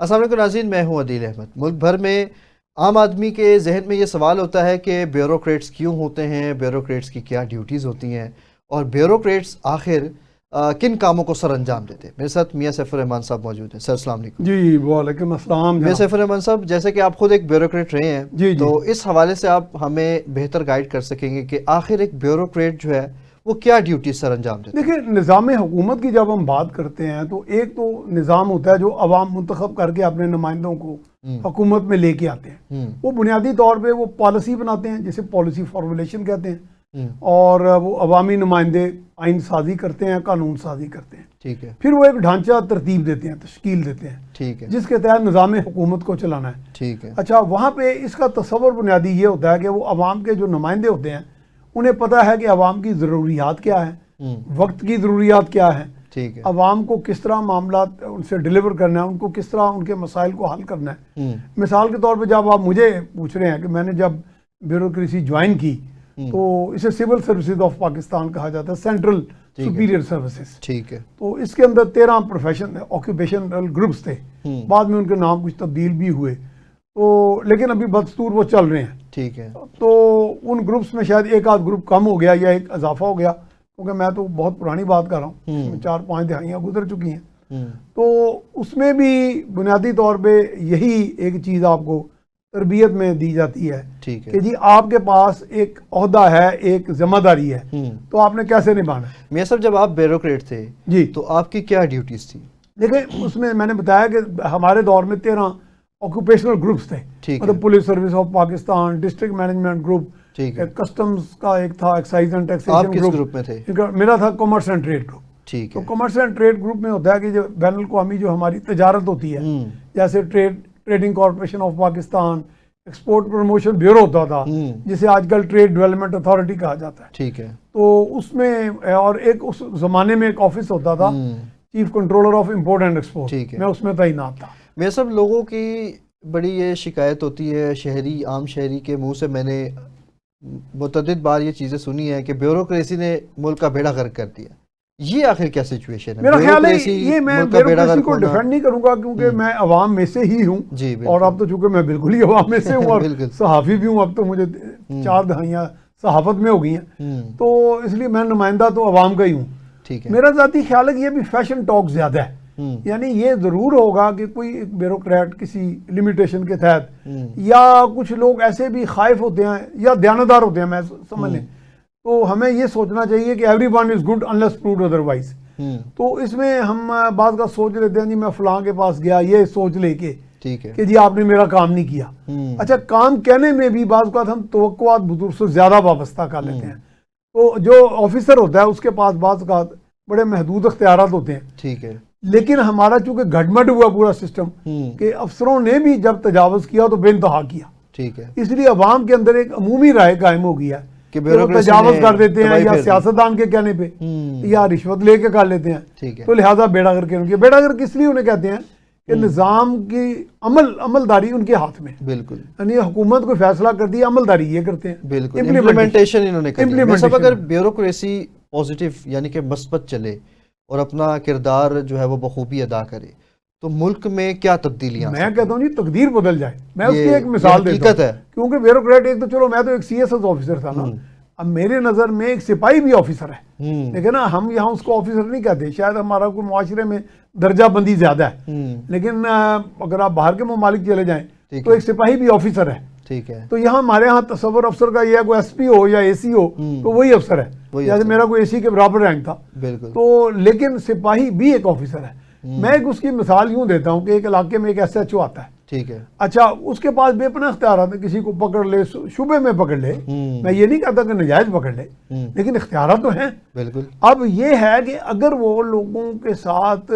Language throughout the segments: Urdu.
السلام علیکم ناظرین، میں ہوں عدیل احمد۔ ملک بھر میں عام آدمی کے ذہن میں یہ سوال ہوتا ہے کہ بیوروکریٹس کیوں ہوتے ہیں، بیوروکریٹس کی کیا ڈیوٹیز ہوتی ہیں، اور بیوروکریٹس آخر کن کاموں کو سر انجام دیتے ہیں۔ میرے ساتھ میاں سیف الرحمان صاحب موجود ہیں۔ سر السلام علیکم۔ جی وعلیکم السلام۔ میاں سیف الرحمان صاحب، جیسے کہ آپ خود ایک بیوروکریٹ رہے ہیں، جی تو اس حوالے سے آپ ہمیں بہتر گائیڈ کر سکیں گے کہ آخر ایک بیوروکریٹ جو ہے وہ کیا ڈیوٹیز سر انجام دیتے ہیں؟ دیکھیں، نظام حکومت کی جب ہم بات کرتے ہیں تو ایک تو نظام ہوتا ہے جو عوام منتخب کر کے اپنے نمائندوں کو حکومت میں لے کے آتے ہیں۔ وہ بنیادی طور پہ وہ پالیسی بناتے ہیں جسے پالیسی فارمولیشن کہتے ہیں، اور وہ عوامی نمائندے آئین سازی کرتے ہیں، قانون سازی کرتے ہیں۔ ٹھیک ہے۔ پھر وہ ایک ڈھانچہ ترتیب دیتے ہیں، تشکیل دیتے ہیں، ٹھیک ہے۔ جس کے تحت نظام حکومت کو چلانا ہے۔ ٹھیک ہے۔ اچھا، وہاں پہ اس کا تصور بنیادی یہ ہوتا ہے کہ وہ عوام کے جو نمائندے ہوتے ہیں انہیں پتہ ہے کہ عوام کی ضروریات کیا ہیں، وقت کی ضروریات کیا ہیں، ٹھیک ہے۔ عوام کو کس طرح معاملات ان سے ڈیلیور کرنا ہے، ان کو کس طرح ان کے مسائل کو حل کرنا ہے۔ مثال کے طور پہ جب آپ مجھے پوچھ رہے ہیں کہ میں نے جب بیوروکریسی جوائن کی تو اسے سول سروسز آف پاکستان کہا جاتا ہے، سینٹرل سپیریئر سروسز۔ ٹھیک ہے۔ تو اس کے اندر 13 پروفیشن آکوپیشنل گروپس تھے، بعد میں ان کے نام کچھ تبدیل بھی ہوئے، تو لیکن ابھی بدستور وہ چل رہے ہیں۔ ٹھیک ہے۔ تو ان گروپس میں شاید ایک آدھ گروپ کم ہو گیا یا ایک اضافہ ہو گیا، کیونکہ میں تو بہت پرانی بات کر رہا ہوں، 4-5 دہائیاں گزر چکی ہیں۔ تو اس میں بھی بنیادی طور پہ یہی ایک چیز آپ کو تربیت میں دی جاتی ہے کہ جی آپ کے پاس ایک عہدہ ہے، ایک ذمہ داری ہے، تو آپ نے کیسے نبھانا ہے۔ میاں صاحب، جب آپ بیوروکریٹ تھے جی تو آپ کی کیا ڈیوٹیز تھی؟ دیکھیں، اس میں نے بتایا کہ ہمارے دور میں 13 آکوپیشنل گروپس تھے، مطلب police service of Pakistan, district management group, customs کا ایک تھا، ایکسائز اینڈ ٹیکسیشن گروپ میں تھے؟ میرا تھا کامرس اینڈ ٹریڈ گروپ۔ ٹھیک تو ہے۔ کامرس اینڈ ٹریڈ گروپ میں ہوتا ہے کہ جو بین الاقوامی جو ہماری تجارت ہوتی ہے، جیسے trading corporation of Pakistan, export promotion bureau ہوتا تھا، جسے آج کل ٹریڈ ڈیولپمنٹ اتھارٹی کہا جاتا ہے۔ ٹھیک ہے۔ تو اس میں اور ایک اس زمانے میں ایک آفس ہوتا تھا، chief controller of import and export, میں اس میں تعینات تھا۔ میرے سب لوگوں کی بڑی یہ شکایت ہوتی ہے، شہری عام شہری کے منہ سے میں نے متعدد بار یہ چیزیں سنی ہیں کہ بیوروکریسی نے ملک کا بیڑا غرق کر دیا۔ یہ آخر کیا سچویشن ہے؟ میرا خیال ہے یہ میں بیوروکریسی کو ڈیفینڈ نہیں کروں گا، کیونکہ میں عوام میں سے ہی ہوں، اور اب تو چونکہ میں بالکل ہی عوام میں سے ہوں اور صحافی بھی ہوں، اب تو مجھے 4 دہائیاں صحافت میں ہو گئی ہیں، تو اس لیے میں نمائندہ تو عوام کا ہی ہوں۔ میرا ذاتی خیال ہے کہ یہ بھی فیشن ٹاک زیادہ ہے، یعنی یہ ضرور ہوگا کہ کوئی بیوروکریٹ کسی لمیٹیشن کے تحت، یا کچھ لوگ ایسے بھی خائف ہوتے ہیں یا دیانتدار ہوتے ہیں، میں سمجھ لیں، تو ہمیں یہ سوچنا چاہیے کہ every one is good unless proved otherwise. تو اس میں ہم بعض کا سوچ لیتے ہیں جی میں فلاں کے پاس گیا، یہ سوچ لے کے کہ جی آپ نے میرا کام نہیں کیا۔ اچھا، کام کہنے میں بھی بعض اوقات ہم توقعات بزرگ سے زیادہ وابستہ کر لیتے ہیں، تو جو آفیسر ہوتا ہے اس کے پاس بعض اوقات بڑے محدود اختیارات ہوتے ہیں۔ ٹھیک ہے۔ لیکن ہمارا چونکہ گھٹمٹ ہوا پورا سسٹم کہ افسروں نے بھی جب تجاوز کیا تو بے انتہا کیا، ٹھیک ہے، اس لیے عوام کے اندر ایک عمومی رائے قائم ہو گیا کہ وہ تجاوز کر دیتے ہیں یا سیاستدان کے کہنے پہ یا رشوت لے کے کر لیتے ہیں، تو لہٰذا بیڑا غرق ان کے بیڑا غرق اس لیے انہیں کہتے ہیں کہ نظام کی عملداری ان کے ہاتھ میں، بالکل، یعنی حکومت کو فیصلہ کر دیا، عملداری یہ کرتے ہیں، بالکل امپلیمنٹیشن انہوں نے کر دی۔ اگر بیوروکریسی پازیٹیو یعنی کہ مثبت چلے اور اپنا کردار جو ہے وہ بخوبی ادا کرے تو ملک میں کیا تبدیلیاں؟ میں کہتا ہوں جی تقدیر بدل جائے۔ میں اس کی ایک مثال دیتا ہوں، کیونکہ بیوروکریٹ ایک تو چلو میں تو ایک سی ایس ایس آفیسر تھا نا، اب میرے نظر میں ایک سپاہی بھی آفیسر ہے، لیکن نا ہم یہاں اس کو آفیسر نہیں کہتے، شاید ہمارا کوئی معاشرے میں درجہ بندی زیادہ ہے، لیکن اگر آپ باہر کے ممالک چلے جائیں تو ایک سپاہی بھی آفیسر ہے۔ ٹھیک ہے۔ تو یہاں ہمارے ہاں تصور افسر کا یہ ہے کوئی ایس پی ہو یا اے سی ہو تو وہی افسر ہے، جیسے میرا کوئی اے سی کے برابر رینک تھا، تو لیکن سپاہی بھی ایک آفیسر ہے۔ میں ایک اس کی مثال یوں دیتا ہوں کہ ایک علاقے میں ایک ایس ایچ او آتا ہے، ٹھیک ہے، اچھا اس کے پاس بے پناہ اختیارات ہیں، کسی کو پکڑ لے، شبے میں پکڑ لے، میں یہ نہیں کہتا کہ نجائز پکڑ لے، لیکن اختیارات تو ہیں، بالکل۔ اب یہ ہے کہ اگر وہ لوگوں کے ساتھ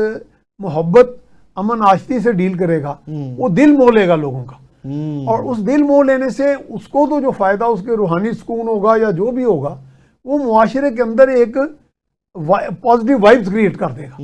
محبت امن آشتی سے ڈیل کرے گا، وہ دل مو لے گا لوگوں کا، اور اس دل مو لینے سے اس کو تو جو فائدہ اس کے روحانی سکون ہوگا یا جو بھی ہوگا وہ معاشرے کے اندر ایک پازیٹیو وائبز کریٹ کر دے گا،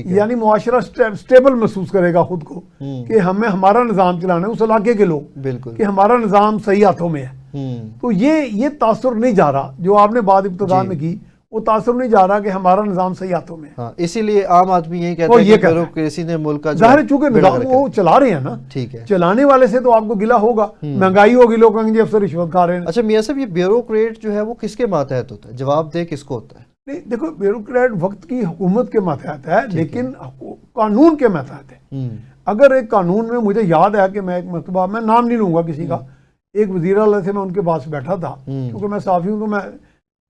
یعنی معاشرہ سٹیبل محسوس کرے گا خود کو کہ ہمیں ہمارا نظام چلانا ہے، اس علاقے کے لوگ بالکل کہ ہمارا نظام صحیح ہاتھوں میں ہے۔ تو یہ تاثر نہیں جا رہا جو آپ نے بات ابتدا میں کی، وہ تاثر نہیں جا رہا کہ ہمارا نظام صحیح ہاتھوں میں ہے. ہاں اسی لیے عام آدمی یہی کہتا ہے کہ بیوروکریسی نے ملک کا ظاہر ہے چونکہ نظام وہ چلا رہے ہیں نا, ٹھیک ہے, چلانے والے سے تو آپ کو گلہ ہوگا, مہنگائی ہوگی, لوگ کہیں گے افسر رشوت کھا رہے ہیں. اچھا میاں صاحب, یہ بیوروکریٹ جو ہے وہ کس کے ماتحت ہوتا ہے, جواب دہ کس کو ہوتا ہے؟ نہیں دیکھو, بیوروکریٹ وقت کی حکومت کے ماتحت ہے, لیکن قانون کے ماتحت ہے. اگر ایک قانون میں, مجھے یاد ہے کہ میں ایک مرتبہ, میں نام نہیں لوں گا کسی کا, ایک وزیر اعلیٰ سے میں ان کے پاس بیٹھا تھا, کیونکہ میں صحافی ہوں تو میں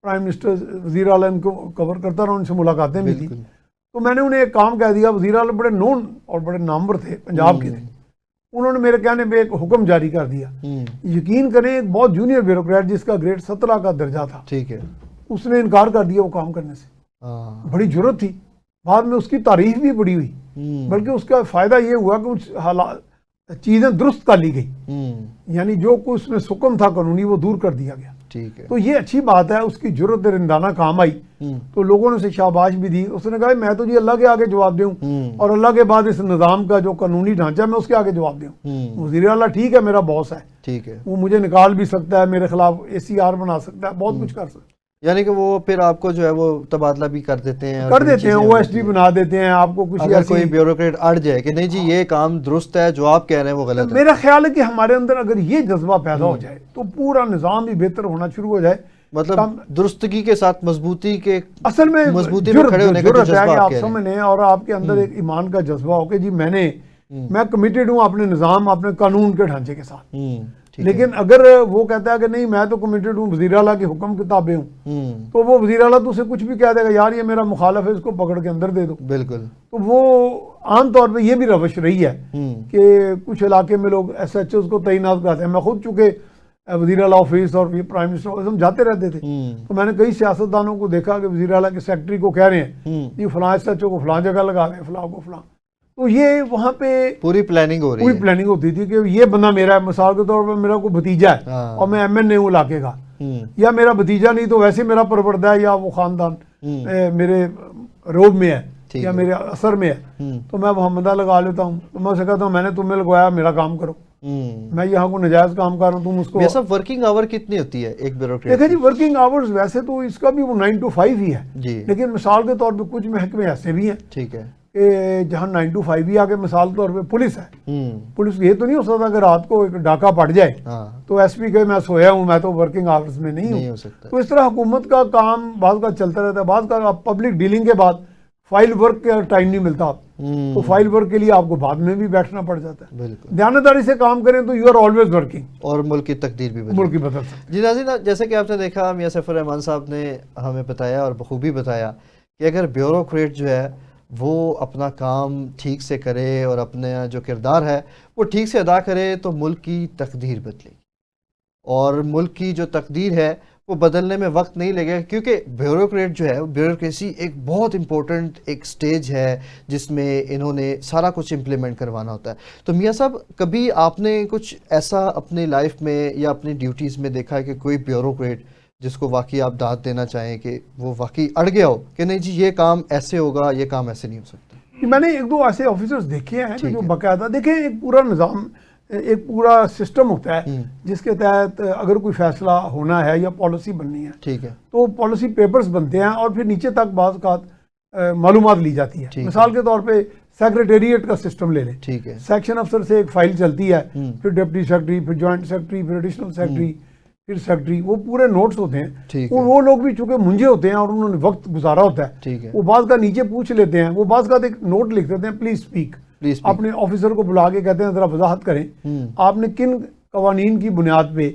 پرائم منسٹر وزیر اعلیٰ ان کو کور کرتا رہا, ان سے ملاقاتیں بھی تھی. تو میں نے انہیں ایک کام کہہ دیا, وزیر اعلیٰ بڑے نون اور بڑے نامور تھے, پنجاب کے تھے, انہوں نے میرے کہنے پہ ایک حکم جاری کر دیا. یقین کریں ایک بہت جونیئر بیوروکریٹ جس کا گریڈ 17 کا درجہ تھا, ٹھیک ہے, اس نے انکار کر دیا وہ کام کرنے سے. بڑی جرت تھی, بعد میں اس کی تعریف بھی بڑی ہوئی, بلکہ اس کا فائدہ یہ ہوا کہ کچھ حالات چیزیں درست کر لی گئی, یعنی جو کچھ اس میں سکم تھا قانونی وہ دور کر دیا گیا. ٹھیک ہے, تو یہ اچھی بات ہے, اس کی جرت رندانہ کام آئی, تو لوگوں نے اسے شاباش بھی دی. اس نے کہا میں تو جی اللہ کے آگے جواب دوں, اور اللہ کے بعد اس نظام کا جو قانونی ڈھانچہ ہے میں اس کے آگے جواب دوں. وزیر اعلیٰ ٹھیک ہے میرا باس ہے, ٹھیک ہے, وہ مجھے نکال بھی سکتا ہے, میرے خلاف ACR بنا سکتا ہے, بہت کچھ کر سکتا ہے. یعنی کہ وہ پھر آپ کو جو ہے وہ تبادلہ بھی کر دیتے ہیں, OSD بنا دیتے ہیں آپ کو. کچھ اگر کوئی بیوروکریٹ اڑ جائے کہ نہیں جی یہ کام درست ہے, جو آپ کہہ رہے ہیں وہ غلط ہے. میرا خیال ہے کہ ہمارے اندر اگر یہ جذبہ پیدا ہو جائے تو پورا نظام بھی بہتر ہونا شروع ہو جائے. مطلب درستگی کے ساتھ مضبوطی کے, اصل میں مضبوطی میں کھڑے ہونے کا جو جذبہ آپ سمجھیں, اور آپ کے اندر ایک ایمان کا جذبہ ہو کہ جی میں کمیٹڈ ہوں اپنے نظام, اپنے قانون کے ڈھانچے کے ساتھ. لیکن اگر وہ کہتا ہے کہ نہیں میں تو کمیٹڈ ہوں, وزیر اعلیٰ کے حکم کے تابع ہوں, تو وہ وزیر اعلیٰ تو اسے کچھ بھی کہہ دے گا, یار یہ میرا مخالف ہے, اس کو پکڑ کے اندر دے دو. بالکل. تو وہ عام طور پہ یہ بھی روش رہی ہے کہ کچھ علاقے میں لوگ SHOs کو تعینات کرتے ہیں. میں خود چونکہ وزیر اعلیٰ آفس اور پرائم منسٹر آفس ہم جاتے رہتے تھے, تو میں نے کئی سیاستدانوں کو دیکھا کہ وزیر اعلیٰ کے سیکرٹری کو کہہ رہے ہیں یہ فلاں SHO کو فلاں جگہ لگا رہے ہیں, فلاں کو فلاں. تو یہ وہاں پہ پوری پلاننگ ہو رہی ہے, پوری پلاننگ ہوتی تھی کہ یہ بندہ میرا ہے, مثال کے طور پر میرا کوئی بھتیجا ہے اور میں MN ہوں علاقے کا, یا میرا بھتیجا نہیں تو ویسے میرا پروردہ ہے, یا وہ خاندان میرے روب میں ہے یا میرے اثر میں ہے, تو میں وہاں بندہ لگا لیتا ہوں. تو میں سے کہتا ہوں میں نے تمہیں لگوایا, میرا کام کرو, میں یہاں کو نجائز کام کر رہا ہوں, تم اس کو. یہ سب ورکنگ آور کتنی ہوتی ہے ایک بیوروکریٹ؟ دیکھیں جی ورکنگ آورز ویسے تو اس کا بھی وہ 9 to 5 ہی ہے, لیکن مثال کے طور پہ کچھ محکمے ایسے بھی ہیں, ٹھیک ہے, کہ جہاں 9 to 5 ہی آگے. مثال طور پہ پولیس ہے, پولیس یہ تو نہیں ہو سکتا کہ رات کو ایک ڈاکہ پڑ جائے تو SP کہ میں سویا ہوں, میں تو ورکنگ آورز میں نہیں ہوں. تو اس طرح حکومت کا کام بعض کا چلتا رہتا ہے, بعض کا پبلک ڈیلنگ کے بعد فائل ورک کا ٹائم نہیں ملتا, تو فائل ورک کے لیے آپ کو بعد میں بھی بیٹھنا پڑ جاتا ہے. دیانتداری سے کام کریں تو یو آر آلویز ورکنگ, اور ملک کی تقدیر بھی بدل سکتی. جی ناظرین, جیسے کہ آپ نے دیکھا میاں سیف الرحمان صاحب نے ہمیں بتایا اور بخوبی بتایا کہ اگر بیوروکریٹ جو ہے وہ اپنا کام ٹھیک سے کرے اور اپنا جو کردار ہے وہ ٹھیک سے ادا کرے تو ملک کی تقدیر بدلے گی, اور ملک کی جو تقدیر ہے وہ بدلنے میں وقت نہیں لگے گا, کیونکہ بیوروکریٹ جو ہے, بیوروکریسی ایک بہت امپورٹنٹ ایک سٹیج ہے جس میں انہوں نے سارا کچھ امپلیمنٹ کروانا ہوتا ہے. تو میاں صاحب کبھی آپ نے کچھ ایسا اپنی لائف میں یا اپنی ڈیوٹیز میں دیکھا ہے کہ کوئی بیوروکریٹ جس کو واقعی آپ داد دینا چاہیں کہ وہ واقعی اڑ گیا ہو کہ نہیں جی یہ کام ایسے ہوگا, یہ کام ایسے نہیں ہو سکتا؟ میں نے 1-2 ایسے آفیسرز دیکھے ہیں جو باقاعدہ, دیکھیں ایک پورا نظام, ایک پورا سسٹم ہوتا ہے جس کے تحت اگر کوئی فیصلہ ہونا ہے یا پالیسی بننی ہے, ٹھیک ہے, تو پالیسی پیپرز بنتے ہیں اور پھر نیچے تک بعض اوقات معلومات لی جاتی ہے. مثال کے طور پہ سیکریٹریٹ کا سسٹم لے لیں, ٹھیک ہے, سیکشن افسر سے ایک فائل چلتی ہے, پھر ڈپٹی سیکرٹری, پھر جوائنٹ سیکرٹری, پھر ایڈیشنل سیکرٹری, پھر سیکرٹری, وہ پورے نوٹس ہوتے ہیں. وہ لوگ بھی چونکہ منجے ہوتے ہیں اور انہوں نے وقت گزارا ہوتا ہے, وہ بعض کا نیچے پوچھ لیتے ہیں, وہ بعض کا ایک نوٹ لکھ دیتے ہیں, پلیز اسپیک, اپنے آفیسر کو بلا کے کہتے ہیں ذرا وضاحت کریں آپ نے کن قوانین کی بنیاد پہ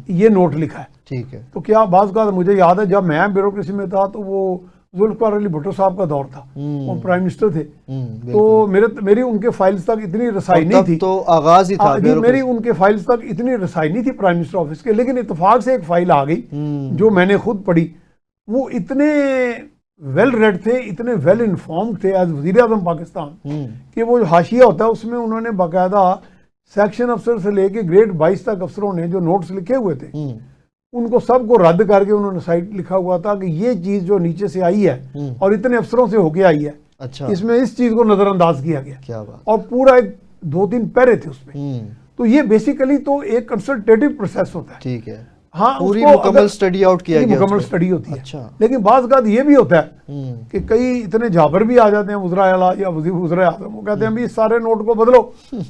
یہ نوٹ لکھا ہے. ٹھیک ہے, تو کیا بعض کا مجھے یاد ہے جب میں بیوروکریسی میں تھا تو وہ ذوالفقار علی بھٹو صاحب کا دور تھا, وہ پرائم منسٹر تھے, تو میری ان کے فائلز تک اتنی رسائی نہیں تھی, تو آغاز ہی تھا, میری ان کے فائلز تک اتنی رسائی نہیں تھی پرائم منسٹر آفس کے, لیکن اتفاق سے ایک فائل آ گئی جو میں نے خود پڑھی. وہ اتنے ویل ریڈ تھے, اتنے ویل انفارمڈ تھے ایز وزیر اعظم پاکستان, کہ وہ جو حاشیہ ہوتا ہے اس میں انہوں نے باقاعدہ سیکشن افسر سے لے کے گریڈ 22 تک افسروں نے جو نوٹس لکھے ہوئے تھے ان کو سب کو رد کر کے انہوں نے سائٹ لکھا ہوا تھا کہ یہ چیز جو نیچے سے آئی ہے اور اتنے افسروں سے ہو کے آئی ہے, اس میں اس چیز کو نظر انداز کیا گیا, اور پورا ایک 2-3 پیرے تھے اس میں. تو یہ بیسیکلی تو ایک کنسلٹیٹو پروسیس ہوتا ہے. ٹھیک ہے, ہاں پوری مکمل سٹڈی آؤٹ کیا گیا، مکمل سٹڈی ہوتی ہے. اچھا. لیکن بعض اوقات یہ بھی ہوتا ہے کہ کئی اتنے جابر بھی آ جاتے ہیں وزراء اعلیٰ یا وزیر اعظم، وہ کہتے ہیں بھی اس سارے نوٹ کو بدلو،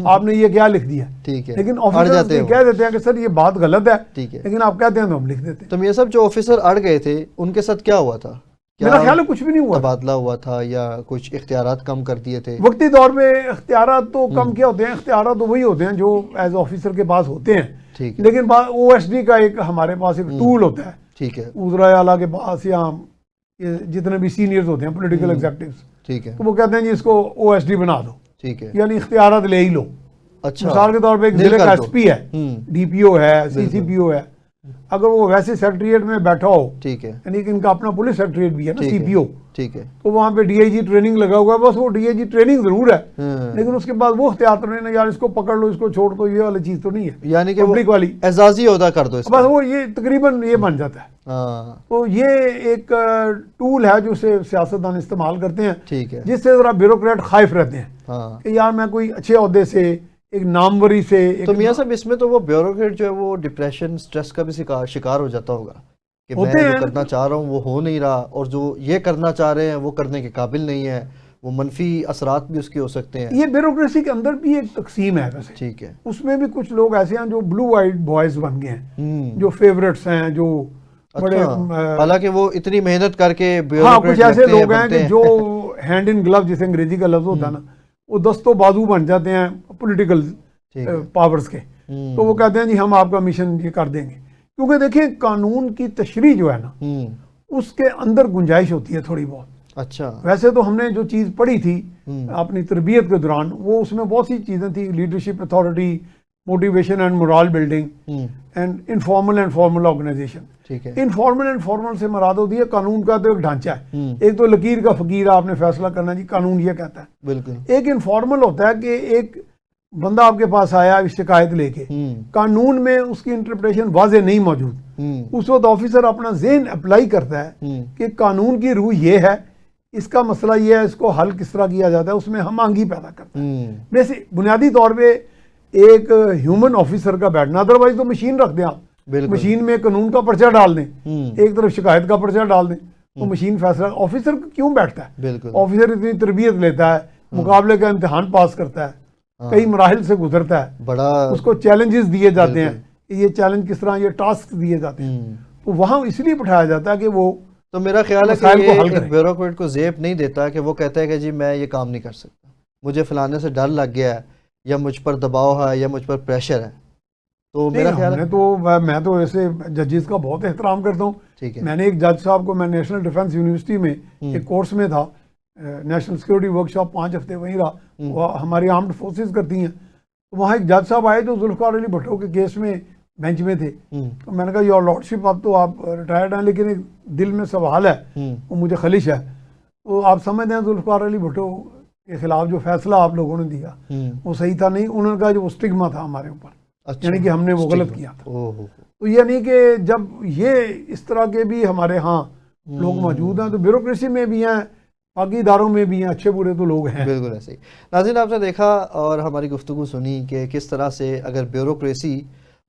آپ نے یہ کیا لکھ دیا. ٹھیک ہے. لیکن آفیسر کہہ دیتے ہیں کہ سر یہ بات غلط ہے، ٹھیک ہے، لیکن آپ کہتے ہیں تو ہم لکھ دیتے ہیں. تو یہ سب جو آفیسر اڑ گئے تھے ان کے ساتھ کیا ہوا تھا؟ میرا خیال ہے کچھ بھی نہیں ہوا، تبادلہ ہوا تھا یا کچھ اختیارات کم کر دیے تھے؟ وقتی دور میں اختیارات تو کم کیا ہوتے ہیں، اختیارات تو وہی ہوتے ہیں جو ایز آفیسر کے پاس ہوتے ہیں. لیکن او ایس ڈی کا ایک ہمارے پاس ایک ٹول ہوتا ہے. ٹھیک ہے. وزراء اعلیٰ کے پاس یا جتنے بھی سینئرز ہوتے ہیں پولیٹیکل ایگزیکٹوز، ٹھیک ہے، تو وہ کہتے ہیں جی اس کو او ایس ڈی بنا دو. ٹھیک ہے. یعنی اختیارات لے ہی لو. اچھا. مثال کے طور پہ ایک ضلع کا ایس پی ہے، ڈی پی او ہے، سی سی پی او ہے، اگر وہ ویسے سیکریٹریٹ میں بیٹھا ہو، ٹھیک ہے، یعنی کہ ان کا اپنا پولیس سیکریٹریٹ بھی ہے نا، سی پی او، ٹھیک ہے، تو وہاں پہ ڈی آئی جی ٹریننگ لگا ہوا ہے، بس وہ ڈی آئی جی ٹریننگ ضرور ہے، لیکن اس کے بعد وہ اختیار تو نہیں، یار اس کو پکڑ لو، اس کو چھوڑ دو، یہ والی چیز تو نہیں ہے. یعنی کہ پبلک والی اعزازی عہدہ کر دو، بس وہ یہ تقریباً یہ بن جاتا ہے. تو یہ ایک ٹول ہے جو سیاستدان استعمال کرتے ہیں، ٹھیک ہے، جس سے ذرا بیوروکریٹ خائف رہتے ہیں کہ یار میں کوئی اچھے عہدے سے، ایک ناموری سے. تو میاں صاحب اس میں تو وہ بیوروکریٹ جو ہے وہ ڈپریشن، سٹریس کا بھی شکار ہو جاتا ہوگا کہ میں جو کرنا چاہ رہا ہوں وہ ہو نہیں رہا، اور جو یہ کرنا چاہ رہے ہیں وہ کرنے کے قابل نہیں ہے، وہ منفی اثرات بھی اس کے ہو سکتے ہیں. یہ بیوروکریسی کے اندر بھی ایک تقسیم ہے ویسے. ٹھیک ہے. اس میں بھی کچھ لوگ ایسے ہیں جو بلو آئیڈ بوائز بن گئے ہیں، جو فیورٹس ہیں، جو بڑے، حالانکہ وہ اتنی محنت کر کے کچھ ایسے لوگ ہیں کہ جو ہینڈ ان گلو جسے انگریزی کا لفظ ہوتا ہے نا، وہ دست و بازو بن جاتے ہیں پولیٹیکل پاورز کے. تو وہ کہتے ہیں جی ہم آپ کا مشن یہ کر دیں گے. کیونکہ دیکھیں قانون کی تشریح جو ہے نا، اس کے اندر گنجائش ہوتی ہے تھوڑی بہت. اچھا. ویسے تو ہم نے جو چیز پڑھی تھی اپنی تربیت کے دوران، وہ اس میں بہت سی چیزیں تھیں، leadership, authority, motivation and morale building, and informal and formal organization. Informal and formal سے مراد ہوتی ہے قانون کا تو ایک ڈھانچہ ہے. ایک تو لکیر کا فقیر، آپ نے فیصلہ کرنا جی قانون یہ کہتا ہے. بالکل. ایک انفارمل ہوتا ہے کہ ایک بندہ آپ کے پاس آیا شکایت لے کے، قانون میں اس کی انٹرپریٹیشن واضح نہیں موجود، اس وقت آفیسر اپنا ذہن اپلائی کرتا ہے کہ قانون کی روح یہ ہے، اس کا مسئلہ یہ ہے، اس کو حل کس طرح کیا جاتا ہے، اس میں ہم آہنگی پیدا کرتا ہے. ویسے بنیادی طور پہ ایک ہیومن آفیسر کا بیٹھنا، ادروائز تو مشین رکھ دیں آپ، مشین میں قانون کا پرچہ ڈال دیں، ایک طرف شکایت کا پرچہ ڈال دیں، وہ مشین فیصلہ. آفیسر کیوں بیٹھتا ہے؟ آفیسر اتنی تربیت لیتا ہے، مقابلے کا امتحان پاس کرتا ہے، کئی مراحل سے گزرتا ہے، بڑا اس کو چیلنجز دیے جاتے ہیں، یہ چیلنج کس طرح، یہ ٹاسک دیے جاتے ہیں، تو وہاں اس لیے بٹھایا جاتا ہے کہ وہ. تو میرا خیال ہے کہ یہ بیوروکریٹ کو زیب نہیں دیتا کہ وہ کہتا ہے کہ جی میں یہ کام نہیں کر سکتا، مجھے فلانے سے ڈر لگ گیا ہے، یا مجھ پر دباؤ ہے، یا مجھ پر پریشر ہے. تو میرا خیال ہے میں تو ایسے ججز کا بہت احترام کرتا ہوں. ٹھیک ہے. میں نے ایک جج صاحب کو، میں نیشنل ڈیفنس یونیورسٹی میں ایک کورس میں تھا، نیشنل سیکورٹی ورکشاپ 5 ہفتے وہیں رہا، وہ ہماری آرمڈ فورسز کرتی ہیں. وہاں ایک جج صاحب آئے جو ذوالفقار علی بھٹو کے کیس میں بینچ میں تھے. میں نے کہا یور لارڈشپ، اب تو آپ ریٹائرڈ ہیں، لیکن ایک دل میں سوال ہے، وہ مجھے خلش ہے. تو آپ سمجھتے ہیں ذوالفقار علی بھٹو کے خلاف جو فیصلہ آپ لوگوں نے دیا وہ صحیح تھا؟ نہیں. انہوں نے کہا جو وہ اسٹگما تھا ہمارے اوپر، یعنی کہ ہم نے وہ غلط کیا تھا. تو یعنی کہ جب یہ اس طرح کے بھی ہمارے ہاں لوگ موجود ہیں، تو بیوروکریسی میں بھی ہیں، باقی اداروں میں بھی ہیں، اچھے برے تو لوگ ہیں. بالکل ایسے ہی. ناظرین، آپ نے دیکھا اور ہماری گفتگو سنی کہ کس طرح سے اگر بیوروکریسی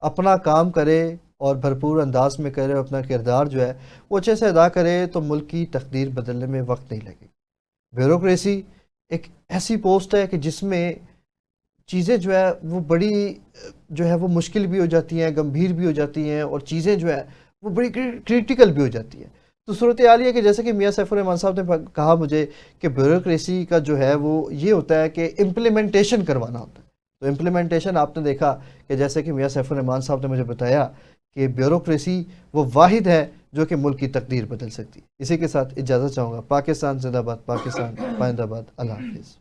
اپنا کام کرے اور بھرپور انداز میں کرے اور اپنا کردار جو ہے وہ اچھے سے ادا کرے تو ملک کی تقدیر بدلنے میں وقت نہیں لگے. بیوروکریسی ایک ایسی پوسٹ ہے کہ جس میں چیزیں جو ہے وہ بڑی جو ہے وہ مشکل بھی ہو جاتی ہیں، گمبھیر بھی ہو جاتی ہیں، اور چیزیں جو ہے وہ بڑی کریٹیکل بھی ہو جاتی ہیں. تو صورتحال یہ ہے کہ جیسے کہ میاں سیف الرحمان صاحب نے کہا مجھے کہ بیوروکریسی کا جو ہے وہ یہ ہوتا ہے کہ امپلیمنٹیشن کروانا ہوتا ہے. تو امپلیمنٹیشن آپ نے دیکھا کہ جیسے کہ میاں سیف الرحمان صاحب نے مجھے بتایا کہ بیوروکریسی وہ واحد ہے جو کہ ملک کی تقدیر بدل سکتی ہے. اسی کے ساتھ اجازت چاہوں گا. پاکستان زندہ باد، پاکستان پائندہ باد. اللہ حافظ.